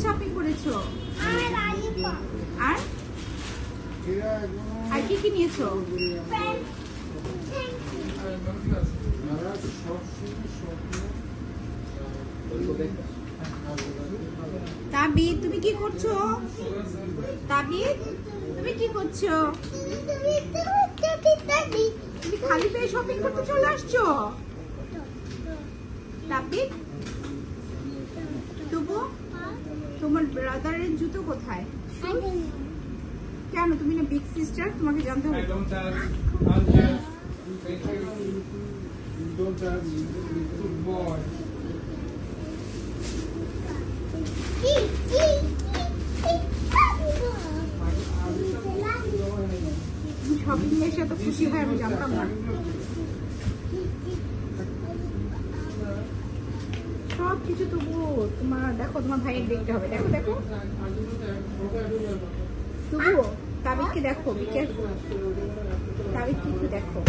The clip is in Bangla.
শপিং করেছো? আর আর কি নিয়েছো? তাবিদ, তুমি কি করছো? তাবিদ, তুমি কি করছো? তুমি খালি পেয়ে শপিং করতে চলে আসছো? তাবিদ, তবু তোমার ব্রাদারের জুতো কোথায়? কেন তুমি না বিগ সিস্টার, তোমাকে জানতে হবে। শপিং এসে তো খুশি হয়, আমি জানতাম না। সব কিছু তবুও তোমার দেখো, তোমার ভাইয়ের দেখতে হবে। দেখো দেখো তবুও তাবিদকে দেখো, তাবিদ কিছু দেখো।